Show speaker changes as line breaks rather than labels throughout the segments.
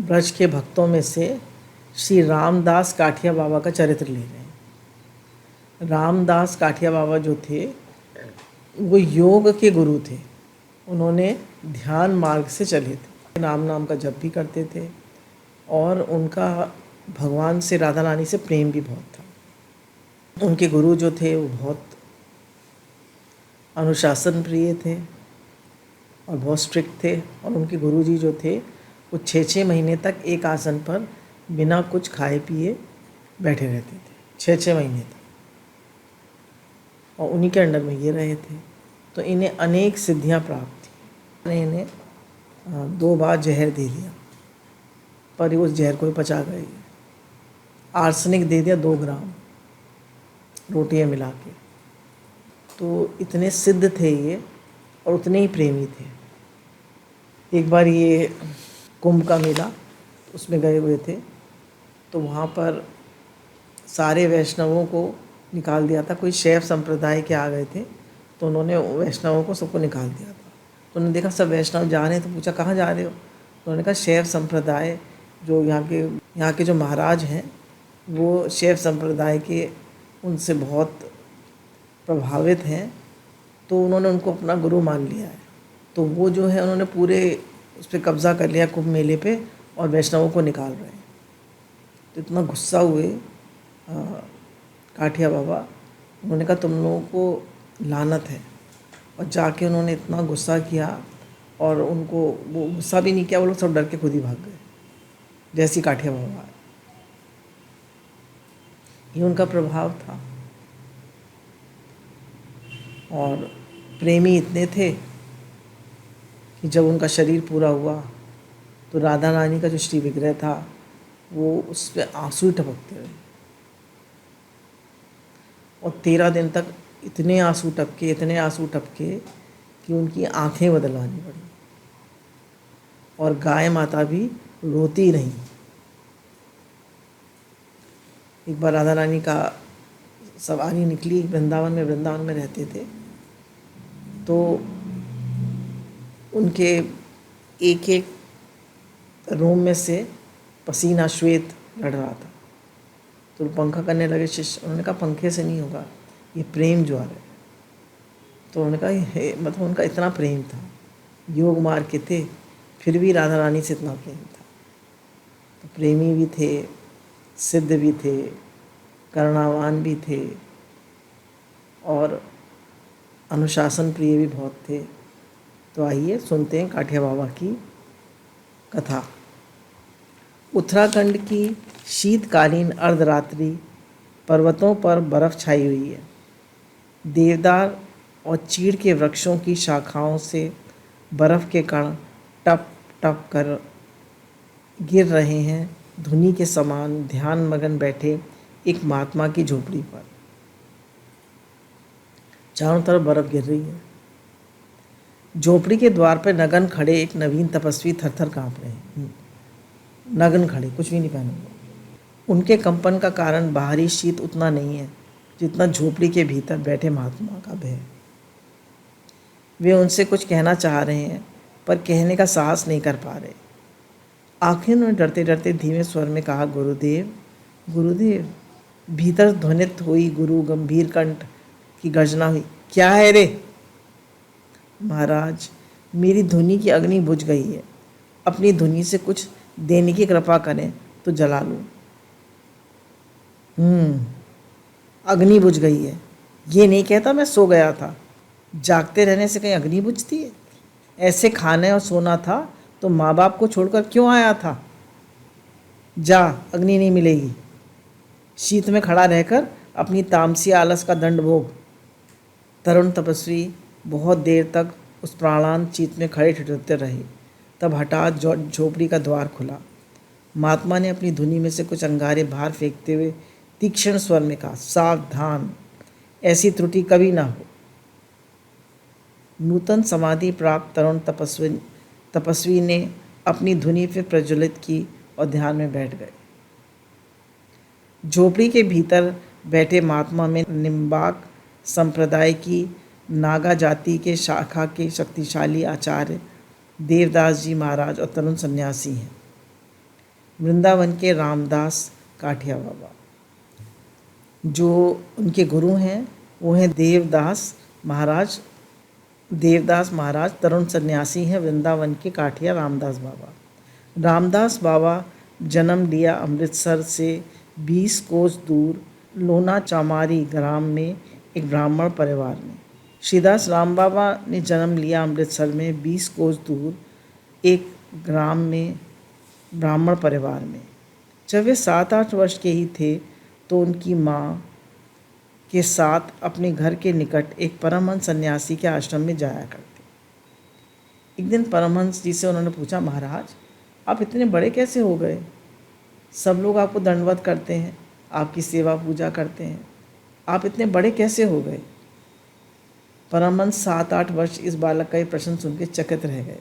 ब्रज के भक्तों में से श्री रामदास काठिया बाबा का चरित्र ले रहे हैं। रामदास काठिया बाबा जो थे वो योग के गुरु थे। उन्होंने ध्यान मार्ग से चले थे, राम नाम का जप भी करते थे और उनका भगवान से, राधा रानी से प्रेम भी बहुत था। उनके गुरु जो थे वो बहुत अनुशासन प्रिय थे और बहुत स्ट्रिक्ट थे। और उनके गुरुजी जो थे वो 6-6 महीने तक एक आसन पर बिना कुछ खाए पिए बैठे रहते थे, 6-6 महीने तक, और उन्हीं के अंडर में ये रहे थे। तो इन्हें अनेक सिद्धियां प्राप्त थी। इन्हें 2 बार जहर दे दिया, पर उस जहर को ही पचा गए। आर्सेनिक दे दिया 2 ग्राम रोटियां मिला के। तो इतने सिद्ध थे ये और उतने ही प्रेमी थे। एक बार ये कुंभ का मेला, उसमें गए हुए थे, तो वहाँ पर सारे वैष्णवों को निकाल दिया था। कोई शैव संप्रदाय के आ गए थे, तो उन्होंने वैष्णवों को सबको निकाल दिया था। तो उन्होंने देखा सब वैष्णव जा रहे हैं, तो पूछा कहाँ जा रहे हो? तो उन्होंने कहा शैव संप्रदाय, जो यहाँ के जो महाराज हैं वो शैव संप्रदाय के, उनसे बहुत प्रभावित हैं, तो उन्होंने उनको अपना गुरु मान लिया है। तो वो जो है उन्होंने पूरे उस पर कब्ज़ा कर लिया कुंभ मेले पे, और वैष्णवों को निकाल रहे हैं। तो इतना गुस्सा हुए काठिया बाबा, उन्होंने कहा तुम लोगों को लानत है। और जाके उन्होंने इतना गुस्सा किया, और उनको वो गुस्सा भी नहीं किया, वो लोग सब डर के खुद ही भाग गए जैसी काठिया बाबा। ये उनका प्रभाव था। और प्रेमी इतने थे कि जब उनका शरीर पूरा हुआ तो राधा रानी का जो श्री विग्रह था वो उस पर आंसू टपकते रहे, और 13 दिन तक इतने आंसू टपके कि उनकी आंखें बदलवानी पड़ी। और गाय माता भी रोती नहीं। एक बार राधा रानी का सवारी निकली, वृंदावन में रहते थे, तो उनके एक रूम में से पसीना श्वेत लड़ रहा था। तो पंखा करने लगे शिष्य। उन्होंने कहा पंखे से नहीं होगा, ये प्रेम ज्वार है। तो उन्होंने कहा मतलब उनका इतना प्रेम था, योग मार्ग के थे, फिर भी राधा रानी से इतना प्रेम था। तो प्रेमी भी थे, सिद्ध भी थे, करुणावान भी थे, और अनुशासन प्रिय भी बहुत थे। तो आइए सुनते हैं काठिया बाबा की कथा। उत्तराखंड की शीतकालीन अर्धरात्रि, पर्वतों पर बर्फ़ छाई हुई है। देवदार और चीड़ के वृक्षों की शाखाओं से बर्फ़ के कण टप टप कर गिर रहे हैं, धुनी के समान ध्यान मगन बैठे एक महात्मा की झोपड़ी पर। चारों तरफ बर्फ़ गिर रही है। झोपड़ी के द्वार पर नगन खड़े एक नवीन तपस्वी थरथर काँप रहे हैं। नग्न खड़े, कुछ भी नहीं पहने हुए। उनके कंपन का कारण बाहरी शीत उतना नहीं है जितना झोपड़ी के भीतर बैठे महात्मा का भय। वे उनसे कुछ कहना चाह रहे हैं, पर कहने का साहस नहीं कर पा रहे। आखिर उन्होंने डरते डरते धीमे स्वर में कहा, गुरुदेव गुरुदेव। भीतर ध्वनित हुई गुरु गंभीर कंठ की गर्जना हुई, क्या है रे? महाराज, मेरी धुनी की अग्नि बुझ गई है, अपनी धुनी से कुछ देने की कृपा करें तो जला लूं। अग्नि बुझ गई है, ये नहीं कहता मैं सो गया था। जागते रहने से कहीं अग्नि बुझती है? ऐसे खाने और सोना था तो माँ बाप को छोड़कर क्यों आया था? जा, अग्नि नहीं मिलेगी। शीत में खड़ा रहकर अपनी तामसी आलस का दंड भोग। तरुण तपस्वी बहुत देर तक उस प्राणांत चीत में खड़े ठिठुरते रहे। तब हठात झोपड़ी का द्वार खुला। महात्मा ने अपनी धुनी में से कुछ अंगारे बाहर फेंकते हुए तीक्ष्ण स्वर में कहा, सावधान, ऐसी त्रुटि कभी ना हो। नूतन समाधि प्राप्त तरुण तपस्वी ने अपनी धुनी फिर प्रज्वलित की और ध्यान में बैठ गए। झोपड़ी के भीतर बैठे महात्मा में निम्बाक संप्रदाय की नागा जाति के शाखा के शक्तिशाली आचार्य देवदास जी महाराज और तरुण सन्यासी हैं। वृंदावन के रामदास काठिया बाबा। जो उनके गुरु हैं वो हैं देवदास महाराज। देवदास महाराज तरुण सन्यासी हैं वृंदावन के काठिया रामदास बाबा। रामदास बाबा जन्म लिया अमृतसर से 20 कोस दूर लोना चामारी ग्राम में एक ब्राह्मण परिवार में। श्रीदास राम बाबा ने जन्म लिया अमृतसर में 20 कोस दूर एक ग्राम में ब्राह्मण परिवार में। जब वे 7-8 वर्ष के ही थे तो उनकी माँ के साथ अपने घर के निकट एक परमहंस सन्यासी के आश्रम में जाया करते। एक दिन परमहंस जी से उन्होंने पूछा, महाराज आप इतने बड़े कैसे हो गए? सब लोग आपको दंडवत करते हैं, आपकी सेवा पूजा करते हैं, आप इतने बड़े कैसे हो गए? परमहंस 7-8 वर्ष इस बालक का ये प्रश्न सुन के चकित रह गए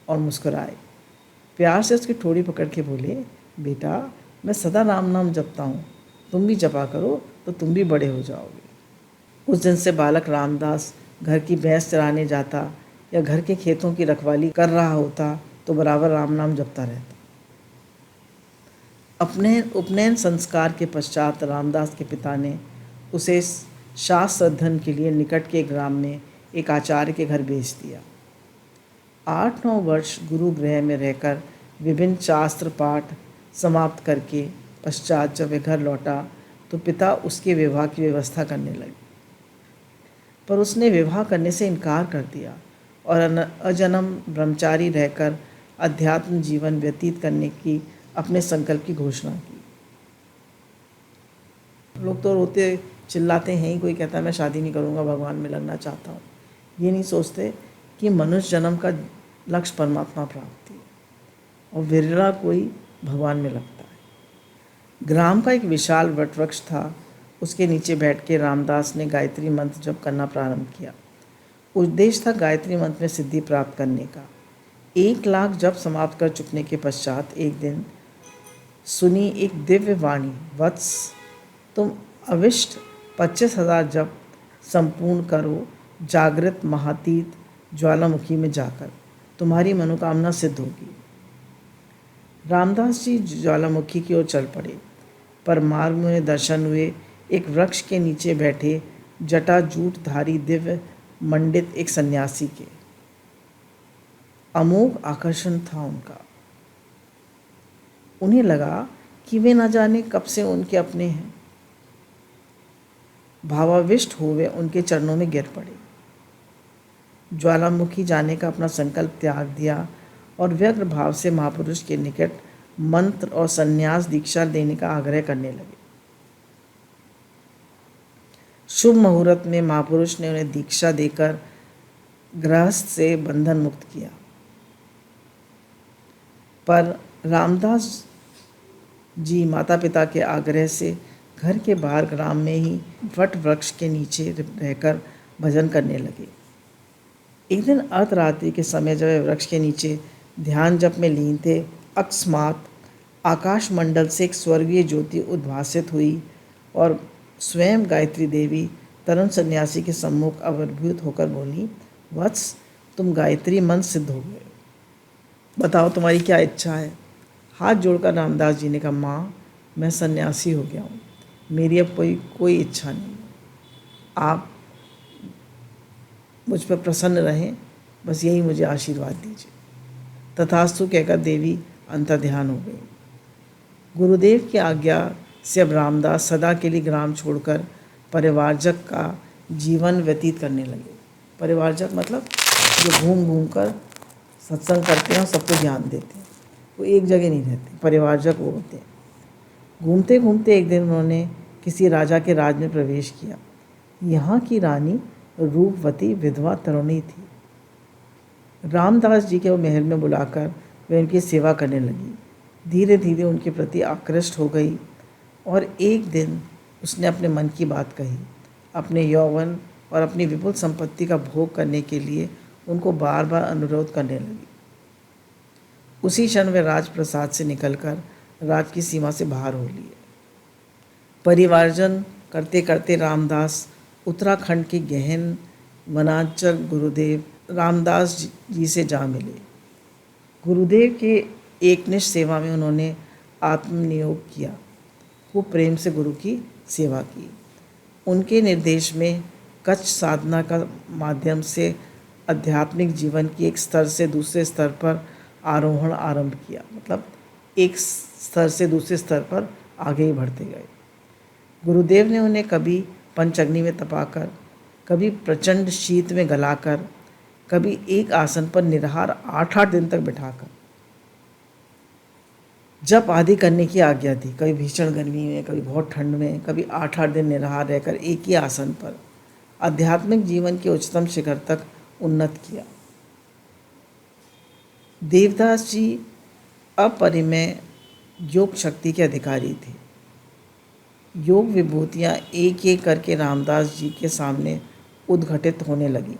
और मुस्कुराए। प्यार से उसकी ठोड़ी पकड़ के बोले, बेटा मैं सदा राम नाम जपता हूँ, तुम भी जपा करो तो तुम भी बड़े हो जाओगे। उस दिन से बालक रामदास घर की भैंस चराने जाता या घर के खेतों की रखवाली कर रहा होता तो बराबर राम नाम जपता रहता। अपने उपनयन संस्कार के पश्चात रामदास के पिता ने उसे शास्त्र अध्ययन के लिए निकट के ग्राम में एक आचार्य के घर भेज दिया। 8-9 वर्ष गुरु गृह में रहकर विभिन्न शास्त्र पाठ समाप्त करके पश्चात जब वह घर लौटा तो पिता उसके विवाह की व्यवस्था करने लगे, पर उसने विवाह करने से इनकार कर दिया और अजन्म ब्रह्मचारी रहकर अध्यात्म जीवन व्यतीत करने की अपने संकल्प की घोषणा की। लोग तो रोते चिल्लाते हैं ही, कोई कहता है मैं शादी नहीं करूँगा, भगवान में लगना चाहता हूँ। ये नहीं सोचते कि मनुष्य जन्म का लक्ष्य परमात्मा प्राप्ति है और विरला कोई भगवान में लगता है। ग्राम का एक विशाल वटवृक्ष था, उसके नीचे बैठ के रामदास ने गायत्री मंत्र जप करना प्रारंभ किया। उद्देश्य था गायत्री मंत्र में सिद्धि प्राप्त करने का। 1 लाख जप समाप्त कर चुकने के पश्चात एक दिन सुनी एक दिव्य वाणी, वत्स तुम अविष्ट 25,000 जप संपूर्ण करो जागृत महातीत ज्वालामुखी में जाकर, तुम्हारी मनोकामना सिद्ध होगी। रामदास जी ज्वालामुखी की ओर चल पड़े, पर मार्ग में उन्हें दर्शन हुए एक वृक्ष के नीचे बैठे जटाजूटधारी दिव्य मंडित एक सन्यासी के। अमोघ आकर्षण था उनका। उन्हें लगा कि वे न जाने कब से उनके अपने हैं। भावाविष्ट हो वे उनके चरणों में गिर पड़े। ज्वालामुखी जाने का अपना संकल्प त्याग दिया और व्यग्र भाव से महापुरुष के निकट मंत्र और संन्यास दीक्षा देने का आग्रह करने लगे। शुभ मुहूर्त में महापुरुष ने उन्हें दीक्षा देकर गृहस्थ से बंधन मुक्त किया, पर रामदास जी माता पिता के आग्रह से घर के बाहर ग्राम में ही वट वृक्ष के नीचे रहकर भजन करने लगे। एक दिन अर्धरात्रि के समय जब वे वृक्ष के नीचे ध्यान जप में लीन थे, अकस्मात आकाश मंडल से एक स्वर्गीय ज्योति उद्भासित हुई और स्वयं गायत्री देवी तरुण सन्यासी के सम्मुख अभिभूत होकर बोली, वत्स तुम गायत्री मंत्र सिद्ध हो गए, बताओ तुम्हारी क्या इच्छा है। हाथ जोड़कर रामदास जी ने कहा, माँ मैं सन्यासी हो गया हूँ, मेरी अब कोई इच्छा नहीं, आप मुझ पर प्रसन्न रहें, बस यही मुझे आशीर्वाद दीजिए। तथास्तु कहकर देवी अंतर्ध्यान हो गई। गुरुदेव की आज्ञा से अब रामदास सदा के लिए ग्राम छोड़कर परिवारजक का जीवन व्यतीत करने लगे। परिवारजक मतलब जो घूम घूम कर सत्संग करते हैं और सबको ज्ञान देते हैं, वो एक जगह नहीं रहते, परिवारजक वो होते हैं। घूमते घूमते एक दिन उन्होंने किसी राजा के राज में प्रवेश किया। यहाँ की रानी रूपवती विधवा तरुणी थी। रामदास जी के वो महल में बुलाकर वे उनकी सेवा करने लगी। धीरे धीरे उनके प्रति आकृष्ट हो गई और एक दिन उसने अपने मन की बात कही। अपने यौवन और अपनी विपुल संपत्ति का भोग करने के लिए उनको बार बार अनुरोध करने लगी। उसी क्षण वे राजप्रसाद से निकलकर राज की सीमा से बाहर हो लिए। परिवारजन करते करते रामदास उत्तराखंड के गहन वनांचल गुरुदेव रामदास जी से जा मिले। गुरुदेव के एकनिष्ठ सेवा में उन्होंने आत्मनियोग किया, खूब प्रेम से गुरु की सेवा की। उनके निर्देश में कच्छ साधना का माध्यम से आध्यात्मिक जीवन की एक स्तर से दूसरे स्तर पर आरोहण आरंभ किया। मतलब एक स्तर से दूसरे स्तर पर आगे ही बढ़ते गए। गुरुदेव ने उन्हें कभी पंचअग्नि में तपाकर, कभी प्रचंड शीत में गलाकर, कभी एक आसन पर निराहार 8-8 दिन तक बिठाकर जप आदि करने की आज्ञा दी। कभी भीषण गर्मी में, कभी बहुत ठंड में, कभी 8-8 दिन निराहार रहकर एक ही आसन पर आध्यात्मिक जीवन के उच्चतम शिखर तक उन्नत किया। देवदास जी अपरिमेय योग शक्ति के अधिकारी थे। योग विभूतियाँ एक एक करके रामदास जी के सामने उद्घटित होने लगी।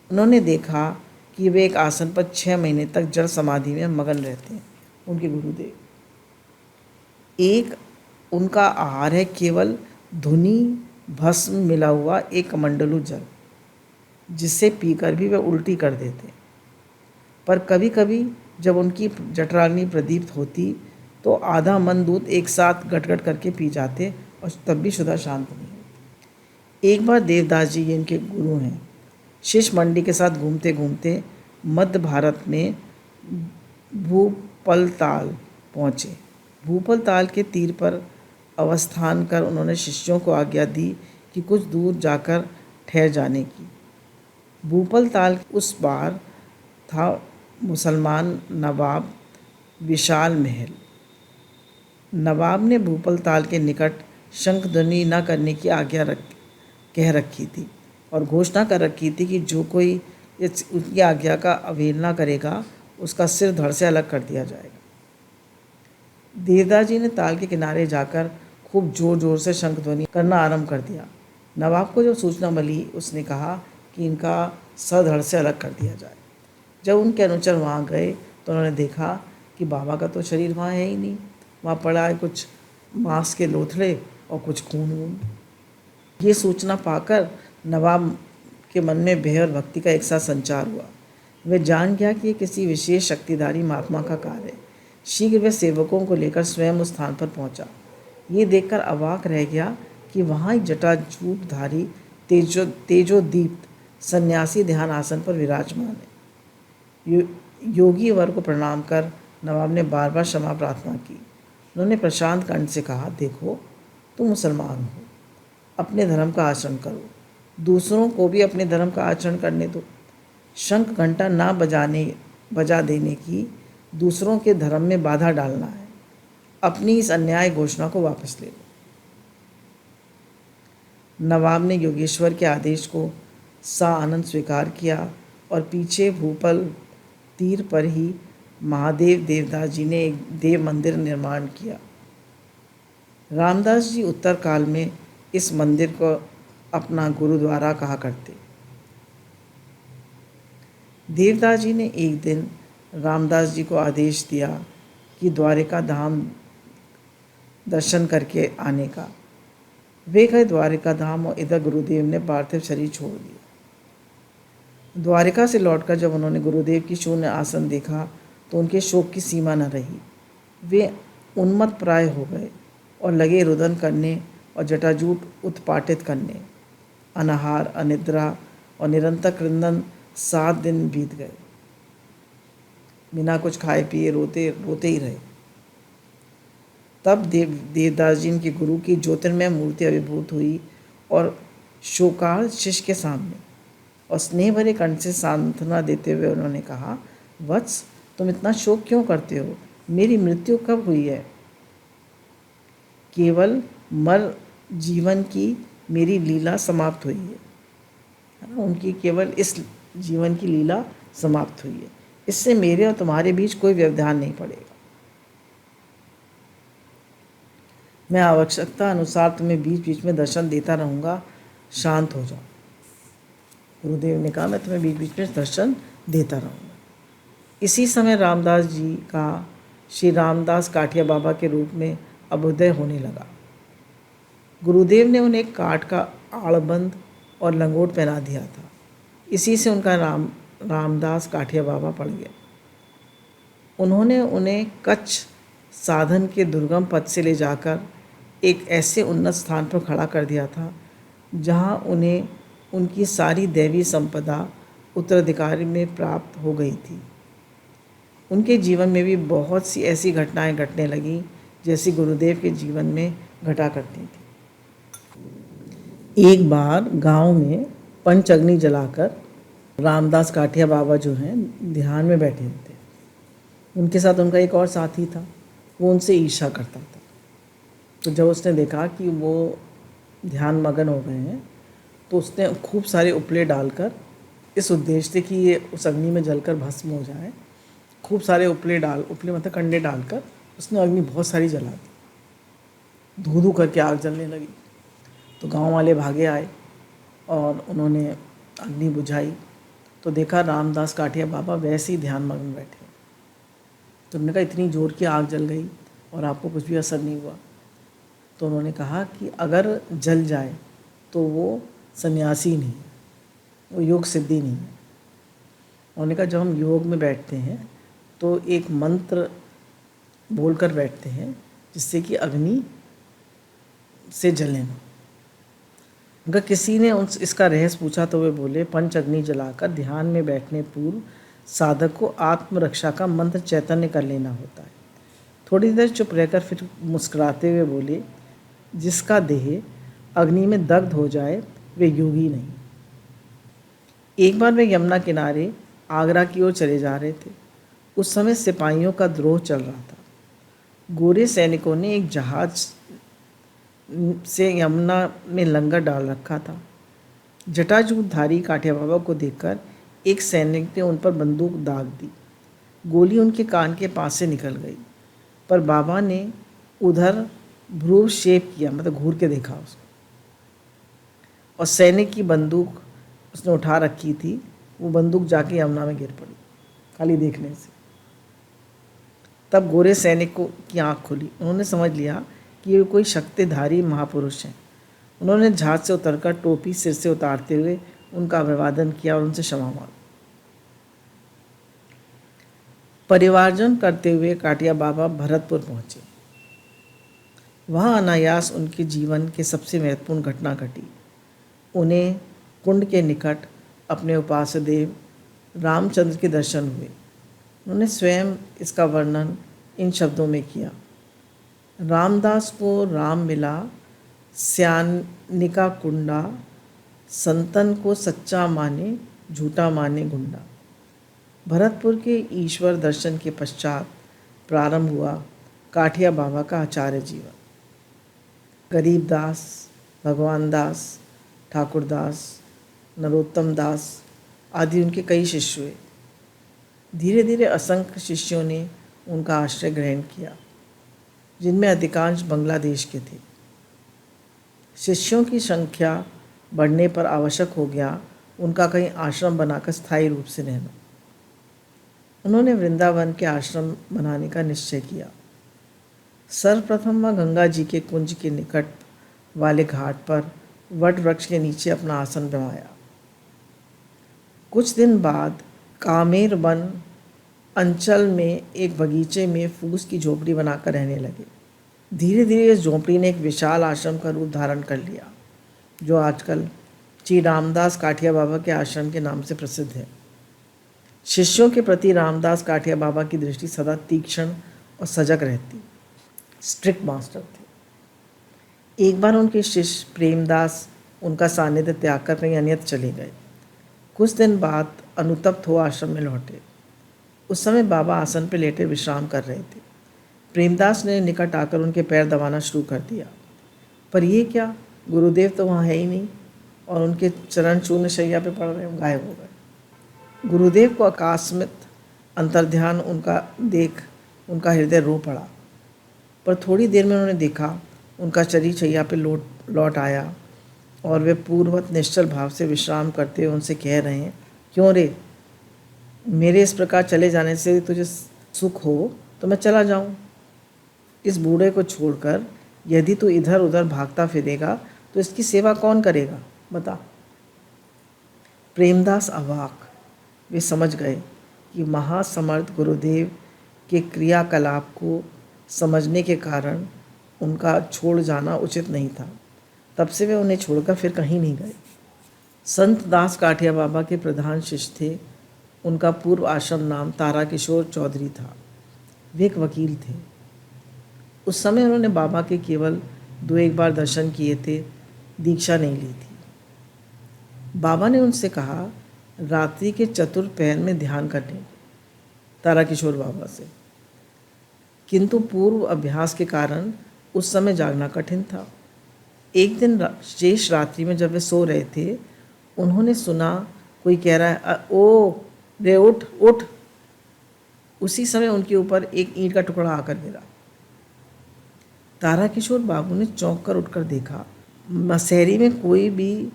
उन्होंने देखा कि वे एक आसन पर 6 महीने तक जड़ समाधि में मगन रहते हैं। उनके गुरुदेव, एक उनका आहार है केवल धुनी भस्म मिला हुआ एक कमंडलू जल, जिसे पीकर भी वे उल्टी कर देते। पर कभी कभी जब उनकी जठराग्नि प्रदीप्त होती तो आधा मन दूध एक साथ गटगट करके पी जाते और तब भी शुदा शांत नहीं होती। एक बार देवदास जी, ये इनके गुरु हैं, शिष्य मंडी के साथ घूमते घूमते मध्य भारत में भूपलताल पहुँचे। भूपलताल के तीर पर अवस्थान कर उन्होंने शिष्यों को आज्ञा दी कि कुछ दूर जाकर ठहर जाने की। भूपलताल उस बार था मुसलमान नवाब विशाल महल। नवाब ने भूपलताल के निकट शंखध्वनि न करने की कह रखी थी और घोषणा कर रखी थी कि जो कोई उसकी आज्ञा का अवहेलना करेगा उसका सिर धड़ से अलग कर दिया जाएगा। देवदास जी ने ताल के किनारे जाकर खूब जोर जोर से शंखध्वनि करना आरंभ कर दिया। नवाब को जब सूचना मिली, उसने कहा कि इनका सर धड़ से अलग कर दिया जाए। जब उनके अनुचर वहाँ गए तो उन्होंने देखा कि बाबा का तो शरीर वहाँ है ही नहीं, वहाँ पड़ा है कुछ मांस के लोथड़े और कुछ खून वून। ये सूचना पाकर नवाब के मन में भय और भक्ति का एक साथ संचार हुआ। वह जान गया कि ये किसी विशेष शक्तिधारी महात्मा का कार्य है। शीघ्र वह सेवकों को लेकर स्वयं उस स्थान पर पहुंचा। ये देखकर अवाक रह गया कि वहाँ एक जटाजूटधारी तेजोदीप्त सन्यासी ध्यान आसन पर विराजमान है। योगी वर को प्रणाम कर नवाब ने बार बार क्षमा प्रार्थना की। उन्होंने प्रशांत कंठ से कहा, देखो तुम मुसलमान हो, अपने धर्म का आचरण करो, दूसरों को भी अपने धर्म का आचरण करने दो। शंख घंटा ना बजा देने की दूसरों के धर्म में बाधा डालना है। अपनी इस अन्याय घोषणा को वापस ले लो। नवाब ने योगेश्वर के आदेश को सानंद स्वीकार किया और पीछे भूपल तीर पर ही महादेव देवदास जी ने एक देव मंदिर निर्माण किया। रामदास जी उत्तर काल में इस मंदिर को अपना गुरुद्वारा कहा करते। देवदास जी ने एक दिन रामदास जी को आदेश दिया कि द्वारिका धाम दर्शन करके आने का। वे गए द्वारिका धाम और इधर गुरुदेव ने पार्थिव शरीर छोड़ दिया। द्वारिका से लौटकर जब उन्होंने गुरुदेव की शून्य आसन देखा तो उनके शोक की सीमा न रही। वे उन्मत्त प्राय हो गए और लगे रुदन करने और जटाजूट उत्पाटित करने। अनाहार, अनिद्रा और निरंतर क्रंदन 7 दिन बीत गए। बिना कुछ खाए पिए रोते ही रहे। तब देवदास जी के गुरु की ज्योतिर्मय मूर्ति अभिभूत हुई और शोकाल शिष्य के सामने और स्नेह भरे कंठ से सांत्वना देते हुए उन्होंने कहा, वत्स, तुम इतना शोक क्यों करते हो? मेरी मृत्यु कब हुई है? केवल मर जीवन की मेरी लीला समाप्त हुई है ना, उनकी केवल इस जीवन की लीला समाप्त हुई है। इससे मेरे और तुम्हारे बीच कोई व्यवधान नहीं पड़ेगा। मैं आवश्यकता अनुसार तुम्हें बीच बीच में दर्शन देता रहूँगा, शांत हो जाओ। गुरुदेव ने कहा, मैं तुम्हें बीच बीच में दर्शन देता रहूँगा। इसी समय रामदास जी का श्री रामदास काठिया बाबा के रूप में अभ्युदय होने लगा। गुरुदेव ने उन्हें काठ का आड़बंद और लंगोट पहना दिया था। इसी से उनका रामदास काठिया बाबा पड़ गया। उन्होंने उन्हें कच्छ साधन के दुर्गम पथ से ले जाकर एक ऐसे उन्नत स्थान पर खड़ा कर दिया था जहाँ उन्हें उनकी सारी दैवी संपदा उत्तराधिकारी में प्राप्त हो गई थी। उनके जीवन में भी बहुत सी ऐसी घटनाएं घटने लगीं जैसी गुरुदेव के जीवन में घटा करती थी। एक बार गांव में पंच अग्नि जलाकर रामदास काठिया बाबा जो हैं ध्यान में बैठे थे। उनके साथ उनका एक और साथी था, वो उनसे ईर्ष्या करता था। तो जब उसने देखा कि वो ध्यान मगन हो गए हैं तो उसने खूब सारे उपले डालकर, इस उद्देश्य से कि ये उस अग्नि में जलकर भस्म हो जाए, खूब सारे उपले मतलब कंडे डालकर उसने अग्नि बहुत सारी जला दी। धू धू करके आग जलने लगी। तो गांव वाले भागे आए और उन्होंने अग्नि बुझाई तो देखा रामदास काठिया बाबा वैसे ही ध्यान मग्न बैठे। तो उन्होंने कहा इतनी ज़ोर की आग जल गई और आपको कुछ भी असर नहीं हुआ। तो उन्होंने कहा कि अगर जल जाए तो वो सन्यासी नहीं है, वो योग सिद्धि नहीं है। उन्होंने कहा जब हम योग में बैठते हैं तो एक मंत्र बोलकर बैठते हैं जिससे कि अग्नि से जले ना। उनका किसी ने उन इसका रहस्य पूछा तो वे बोले पंच अग्नि जलाकर ध्यान में बैठने पूर्व साधक को आत्मरक्षा का मंत्र चैतन्य कर लेना होता है। थोड़ी देर चुप रहकर फिर मुस्कुराते हुए बोले जिसका देह अग्नि में दग्ध हो जाए वे योगी नहीं। एक बार वे यमुना किनारे आगरा की ओर चले जा रहे थे। उस समय सिपाहियों का द्रोह चल रहा था। गोरे सैनिकों ने एक जहाज से यमुना में लंगर डाल रखा था। जटाजूटधारी काठिया बाबा को देखकर एक सैनिक ने उन पर बंदूक दाग दी। गोली उनके कान के पास से निकल गई, पर बाबा ने उधर भ्रूक्षेप किया, मतलब घूर के देखा उसको, और सैनिक की बंदूक उसने उठा रखी थी, वो बंदूक जाके यमुना में गिर पड़ी खाली देखने से। तब गोरे सैनिक को की आँख खुली। उन्होंने समझ लिया कि ये कोई शक्तिधारी महापुरुष हैं। उन्होंने जहाज से उतरकर टोपी सिर से उतारते हुए उनका अभिवादन किया और उनसे क्षमा मांगी। परिवारजन करते हुए काठिया बाबा भरतपुर पहुँचे। वहाँ अनायास उनके जीवन के सबसे महत्वपूर्ण घटना घटी। उन्हें कुंड के निकट अपने उपास्य देव रामचंद्र के दर्शन हुए। उन्होंने स्वयं इसका वर्णन इन शब्दों में किया। रामदास को राम मिला स्यानिका कुंडा, संतन को सच्चा माने झूठा माने गुंडा। भरतपुर के ईश्वर दर्शन के पश्चात प्रारंभ हुआ काठिया बाबा का आचार्य जीवन। गरीबदास, भगवान दास, ठाकुरदास, नरोत्तम दास आदि उनके कई शिष्य हुए। धीरे धीरे असंख्य शिष्यों ने उनका आश्रय ग्रहण किया, जिनमें अधिकांश बांग्लादेश के थे। शिष्यों की संख्या बढ़ने पर आवश्यक हो गया उनका कहीं आश्रम बनाकर स्थायी रूप से रहना। उन्होंने वृंदावन के आश्रम बनाने का निश्चय किया। सर्वप्रथम वह गंगा जी के कुंज के निकट वाले घाट पर वट वृक्ष के नीचे अपना आसन बनाया। कुछ दिन बाद कामेर वन अंचल में एक बगीचे में फूस की झोपड़ी बनाकर रहने लगे। धीरे धीरे इस झोपड़ी ने एक विशाल आश्रम का रूप धारण कर लिया, जो आजकल श्री रामदास काठिया बाबा के आश्रम के नाम से प्रसिद्ध है। शिष्यों के प्रति रामदास काठिया बाबा की दृष्टि सदा तीक्ष्ण और सजग रहती। स्ट्रिक्ट मास्टर थे। एक बार उनके शिष्य प्रेमदास उनका सानिध्य त्याग कर कहीं अन्यत्र चले गए। कुछ दिन बाद अनुतप्त हो आश्रम में लौटे। उस समय बाबा आसन पर लेटे विश्राम कर रहे थे। प्रेमदास ने निकट आकर उनके पैर दबाना शुरू कर दिया, पर ये क्या, गुरुदेव तो वहाँ है ही नहीं और उनके चरण चूर्ण शैया पे पड़ रहे, गायब हो गए। गुरुदेव को आकस्मिक अंतर्ध्यान उनका देख उनका हृदय रो पड़ा, पर थोड़ी देर में उन्होंने देखा उनका शरीर शैया पे लौट आया और वे पूर्ववत निश्चल भाव से विश्राम करते हुए उनसे कह रहे हैं, क्यों रे, मेरे इस प्रकार चले जाने से तुझे सुख हो तो मैं चला जाऊं। इस बूढ़े को छोड़कर यदि तू इधर उधर भागता फिरेगा तो इसकी सेवा कौन करेगा, बता। प्रेमदास अवाक। वे समझ गए कि महासमर्थ गुरुदेव के क्रियाकलाप को समझने के कारण उनका छोड़ जाना उचित नहीं था। तब से वे उन्हें छोड़कर फिर कहीं नहीं गए। संत दास काठिया बाबा के प्रधान शिष्य थे। उनका पूर्व आश्रम नाम ताराकिशोर चौधरी था। वे एक वकील थे। उस समय उन्होंने बाबा के केवल 2-1 बार दर्शन किए थे, दीक्षा नहीं ली थी। बाबा ने उनसे कहा रात्रि के चतुर्थ पहर में ध्यान करने, ताराकिशोर बाबा से, किंतु पूर्व अभ्यास के कारण उस समय जागना कठिन था। एक दिन शेष रात्रि में जब वे सो रहे थे, उन्होंने सुना कोई कह रहा है, ओ रे उठ उठ। उसी समय उनके ऊपर एक ईंट का टुकड़ा आकर गिरा। ताराकिशोर बाबू ने चौंक कर उठकर देखा, मसहरी में कोई भी,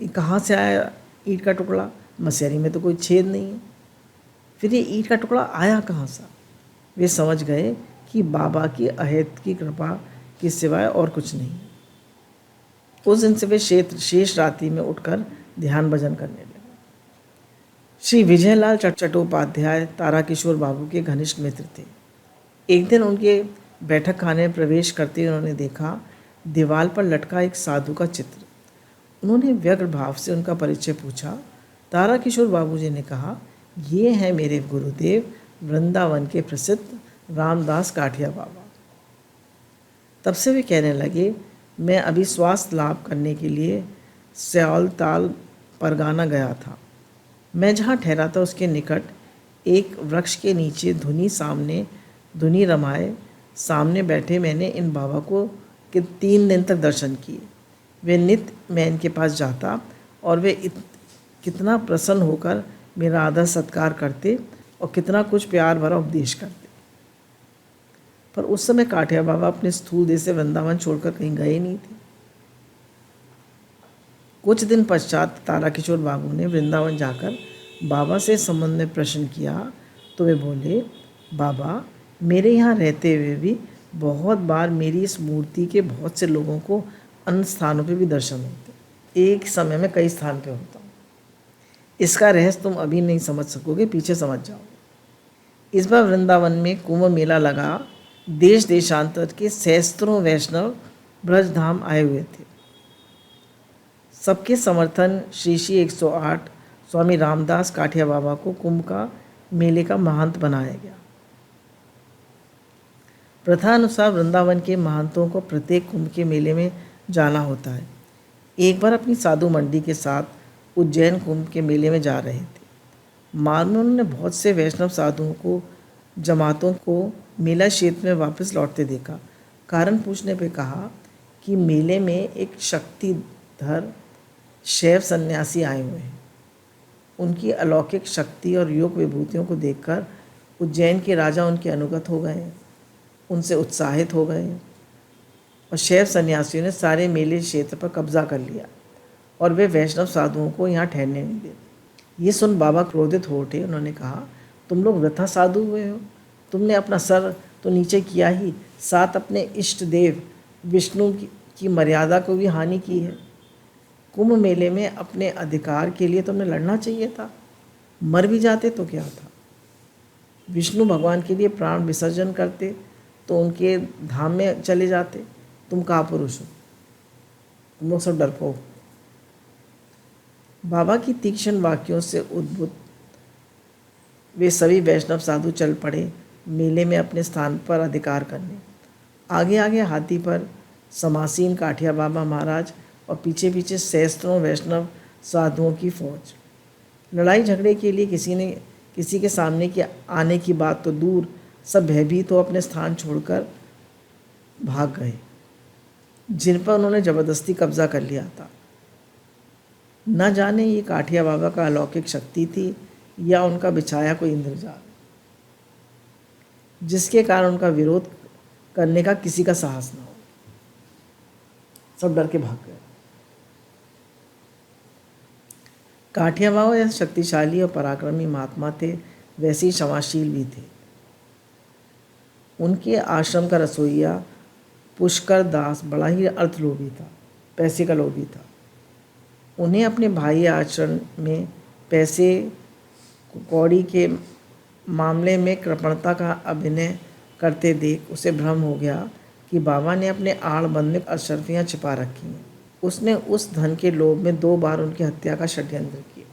कहाँ से आया ईंट का टुकड़ा? मसहरी में तो कोई छेद नहीं है, फिर ये ईंट का टुकड़ा आया कहाँ से? वे समझ गए कि बाबा की अहेत की कृपा के सिवाय और कुछ नहीं। उस दिन से वे शेष रात्रि में उठकर ध्यान भजन करने लगे। श्री विजयलाल चट्टोपाध्याय ताराकिशोर बाबू के घनिष्ठ मित्र थे। एक दिन उनके बैठक खाने में प्रवेश करते ही उन्होंने देखा दीवार पर लटका एक साधु का चित्र। उन्होंने व्यग्र भाव से उनका परिचय पूछा। ताराकिशोर बाबू जी ने कहा, ये हैं मेरे गुरुदेव वृंदावन के प्रसिद्ध रामदास काठिया बाबा। तब से वे कहने लगे, मैं अभी स्वास्थ्य लाभ करने के लिए स्यालताल परगाना गया था। मैं जहाँ ठहरा था उसके निकट एक वृक्ष के नीचे धुनी रमाए सामने बैठे मैंने इन बाबा को 3 दिन तक दर्शन किए। वे नित्य मैं इनके पास जाता और वे कितना प्रसन्न होकर मेरा आदर सत्कार करते और कितना कुछ प्यार भरा उपदेश करते। पर उस समय काठिया बाबा अपने स्थूल देह से वृंदावन छोड़कर कहीं गए नहीं थे। कुछ दिन पश्चात ताराकिशोर बाबू ने वृंदावन जाकर बाबा से संबंध में प्रश्न किया तो वे बोले, बाबा मेरे यहाँ रहते हुए भी बहुत बार मेरी इस मूर्ति के बहुत से लोगों को अन्य स्थानों पे भी दर्शन होते। एक समय में कई स्थान पे होता हूँ। इसका रहस्य तुम अभी नहीं समझ सकोगे, पीछे समझ जाओ। इस बार वृंदावन में कुंभ मेला लगा। देश देशांतर के सहस्त्रों वैष्णव ब्रजधाम आए हुए थे। सबके समर्थन श्री 108 स्वामी रामदास काठिया बाबा को कुंभ का मेले का महंत बनाया गया। प्रथा अनुसार वृंदावन के महंतों को प्रत्येक कुंभ के मेले में जाना होता है। एक बार अपनी साधु मंडी के साथ उज्जैन कुंभ के मेले में जा रहे थे। मार्ग में उन्होंने बहुत से वैष्णव साधुओं को जमातों को मेला क्षेत्र में वापस लौटते देखा। कारण पूछने पे कहा कि मेले में एक शक्तिधर शैव सन्यासी आए हुए हैं। उनकी अलौकिक शक्ति और योग विभूतियों को देखकर उज्जैन के राजा उनके अनुगत हो गए, उनसे उत्साहित हो गए और शैव सन्यासियों ने सारे मेले क्षेत्र पर कब्जा कर लिया और वे वैष्णव साधुओं को यहाँ ठहरने नहीं देते। ये सुन बाबा क्रोधित हो उठे। उन्होंने कहा, तुम लोग वृथा साधु हुए हो। तुमने अपना सर तो नीचे किया ही, साथ अपने इष्ट देव विष्णु की मर्यादा को भी हानि की है। कुंभ मेले में अपने अधिकार के लिए तुमने लड़ना चाहिए था। मर भी जाते तो क्या था। विष्णु भगवान के लिए प्राण विसर्जन करते तो उनके धाम में चले जाते। तुम कापुरुष हो, तुम लोग सब डरपोक। बाबा की तीक्ष्ण वाक्यों से उद्भुत वे सभी वैष्णव साधु चल पड़े मेले में अपने स्थान पर अधिकार करने। आगे आगे हाथी पर समासीन काठिया बाबा महाराज और पीछे पीछे सहस्त्रों वैष्णव साधुओं की फौज। लड़ाई झगड़े के लिए किसी के सामने के आने की बात तो दूर, सब भयभीत हो अपने स्थान छोड़कर भाग गए जिन पर उन्होंने जबरदस्ती कब्जा कर लिया था। न जाने ये काठिया बाबा का अलौकिक शक्ति थी या उनका बिछाया कोई इंद्रजाल, जिसके कारण उनका विरोध करने का किसी का साहस न हो। सब डर के भाग गए। काठिया बाबा जैसे शक्तिशाली और पराक्रमी महात्मा थे, वैसे ही क्षमाशील भी थे। उनके आश्रम का रसोइया पुष्कर दास बड़ा ही अर्थलोभी था, पैसे का लोभी था। उन्हें अपने भाई आचरण में पैसे कौड़ी के मामले में कृपणता का अभिनय करते देख उसे भ्रम हो गया कि बाबा ने अपने आड़बंद में अशर्फियाँ छिपा रखी हैं। उसने उस धन के लोभ में 2 बार उनकी हत्या का षड्यंत्र किया।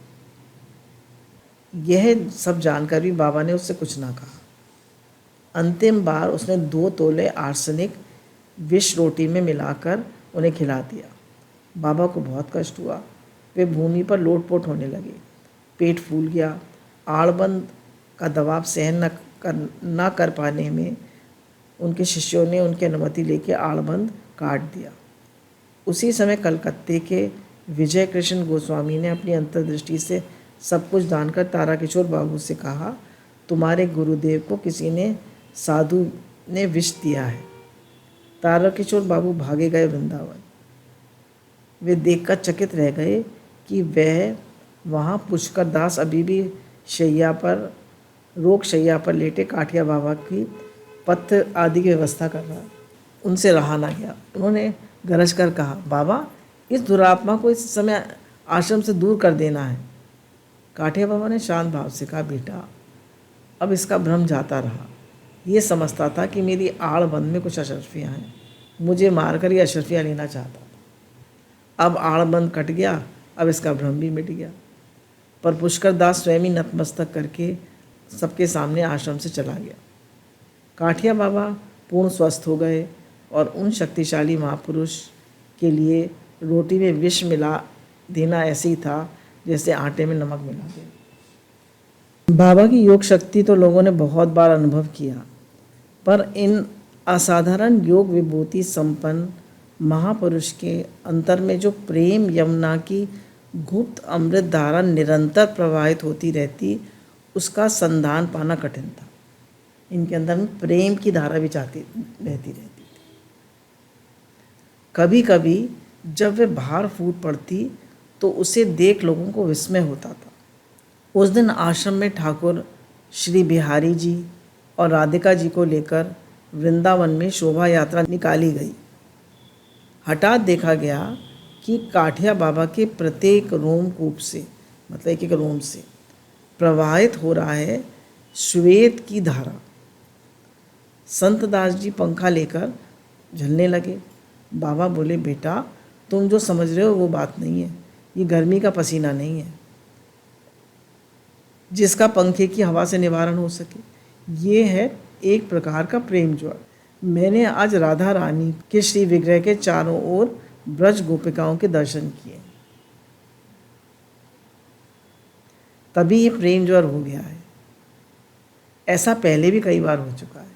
यह सब जानकर भी बाबा ने उससे कुछ ना कहा। अंतिम बार उसने 2 तोले आर्सेनिक विष रोटी में मिलाकर उन्हें खिला दिया। बाबा को बहुत कष्ट हुआ। वे भूमि पर लोटपोट होने लगे। पेट फूल गया। आड़बंद का दबाव सहन न कर पाने में उनके शिष्यों ने उनकी अनुमति लेकर आड़बंद काट दिया। उसी समय कलकत्ते के विजय कृष्ण गोस्वामी ने अपनी अंतर्दृष्टि से सब कुछ जानकर ताराकिशोर बाबू से कहा, तुम्हारे गुरुदेव को किसी ने साधु ने विष दिया है। ताराकिशोर बाबू भागे गए वृंदावन। वे देखकर चकित रह गए कि वह वहाँ पुष्कर दास अभी भी रोग शैया पर लेटे काठिया बाबा की पत्र आदि की व्यवस्था कर रहा। उनसे रहा ना गया। उन्होंने गरज कर कहा, बाबा इस दुरात्मा को इस समय आश्रम से दूर कर देना है। काठिया बाबा ने शांत भाव से कहा, बेटा अब इसका भ्रम जाता रहा। ये समझता था कि मेरी आड़बंद में कुछ अशर्फियाँ हैं। मुझे मारकर ये अशर्फियाँ लेना चाहता था। अब आड़बंद कट गया, अब इसका भ्रम भी मिट गया। पर पुष्कर दास स्वयं ही नतमस्तक करके सबके सामने आश्रम से चला गया। काठिया बाबा पूर्ण स्वस्थ हो गए और उन शक्तिशाली महापुरुष के लिए रोटी में विष मिला देना ऐसे ही था जैसे आटे में नमक मिला देना। बाबा की योग शक्ति तो लोगों ने बहुत बार अनुभव किया, पर इन असाधारण योग विभूति संपन्न महापुरुष के अंतर में जो प्रेम यमुना की गुप्त अमृत धारा निरंतर प्रवाहित होती रहती, उसका संधान पाना कठिन था। इनके अंदर में प्रेम की धारा भी रहती थी। कभी कभी जब वे बाहर फूट पड़ती तो उसे देख लोगों को विस्मय होता था। उस दिन आश्रम में ठाकुर श्री बिहारी जी और राधिका जी को लेकर वृंदावन में शोभा यात्रा निकाली गई। हठात देखा गया कि काठिया बाबा के प्रत्येक रोमकूप से, मतलब एक एक रोम से प्रवाहित हो रहा है श्वेत की धारा। संत दास जी पंखा लेकर झलने लगे। बाबा बोले, बेटा तुम जो समझ रहे हो वो बात नहीं है। ये गर्मी का पसीना नहीं है जिसका पंखे की हवा से निवारण हो सके। ये है एक प्रकार का प्रेम ज्वार। मैंने आज राधा रानी के श्री विग्रह के चारों ओर ब्रज गोपिकाओं के दर्शन किए, तभी ये प्रेम ज्वर हो गया है। ऐसा पहले भी कई बार हो चुका है।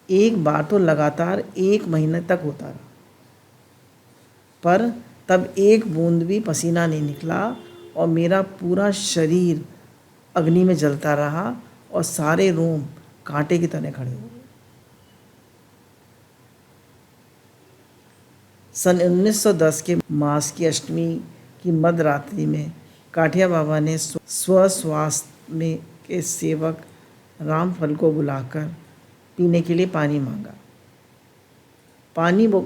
एक बार तो लगातार 1 महीने तक होता रहा, पर तब एक बूंद भी पसीना नहीं निकला और मेरा पूरा शरीर अग्नि में जलता रहा और सारे रोम कांटे की तरह खड़े हो गए। सन 1910 के मास की अष्टमी की मध्य रात्रि में काठिया बाबा ने स्वस्वास्थ्य में के सेवक रामफल को बुलाकर पीने के लिए पानी मांगा। पानी वो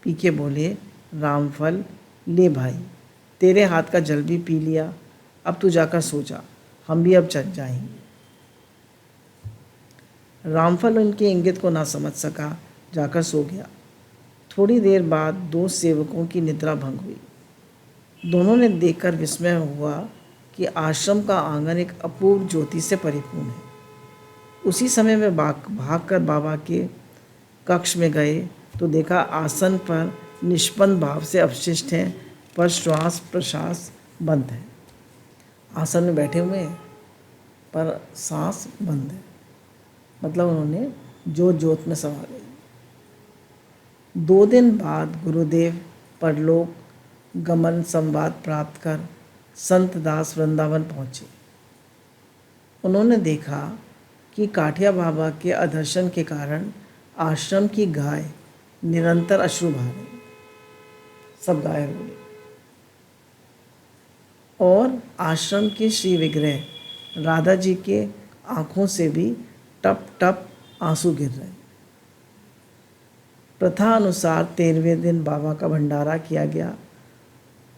पी के बोले, रामफल ले भाई, तेरे हाथ का जल भी पी लिया, अब तू जाकर सो जा, हम भी अब चल जाएंगे। रामफल उनके इंगित को ना समझ सका, जाकर सो गया। थोड़ी देर बाद 2 सेवकों की निद्रा भंग हुई। दोनों ने देखकर विस्मय हुआ कि आश्रम का आंगन एक अपूर्व ज्योति से परिपूर्ण है। उसी समय वे भागकर बाबा के कक्ष में गए तो देखा आसन पर निष्पन्न भाव से अवशिष्ट हैं, पर श्वास प्रश्वास बंद है। आसन में बैठे हुए हैं पर सांस बंद है, मतलब उन्होंने जोत में समा गए। 2 दिन बाद गुरुदेव परलोक गमन संवाद प्राप्त कर संत दास वृंदावन पहुँचे। उन्होंने देखा कि काठिया बाबा के अदर्शन के कारण आश्रम की गाय निरंतर अश्रु बहा रही, सब गायब हो गई, और आश्रम के श्री विग्रह राधा जी के आँखों से भी टप टप आंसू गिर रहे। प्रथा अनुसार 13वें दिन बाबा का भंडारा किया गया।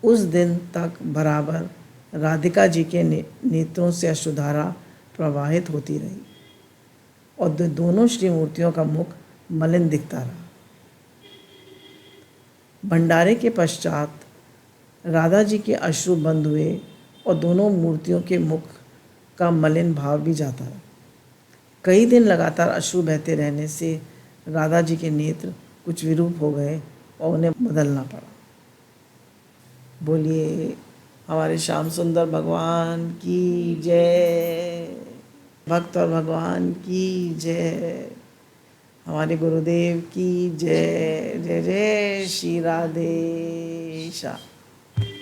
उस दिन तक बराबर राधिका जी के नेत्रों से अश्रुधारा प्रवाहित होती रही और दोनों श्री मूर्तियों का मुख मलिन दिखता रहा। भंडारे के पश्चात राधा जी के अश्रु बंद हुए और दोनों मूर्तियों के मुख का मलिन भाव भी जाता रहा। कई दिन लगातार अश्रु बहते रहने से राधा जी के नेत्र कुछ विरूप हो गए और उन्हें बदलना पड़ा। बोलिए हमारे श्याम सुंदर भगवान की जय, भक्त और भगवान की जय, हमारे गुरुदेव की जय। जय जय श्री राधे श्याम।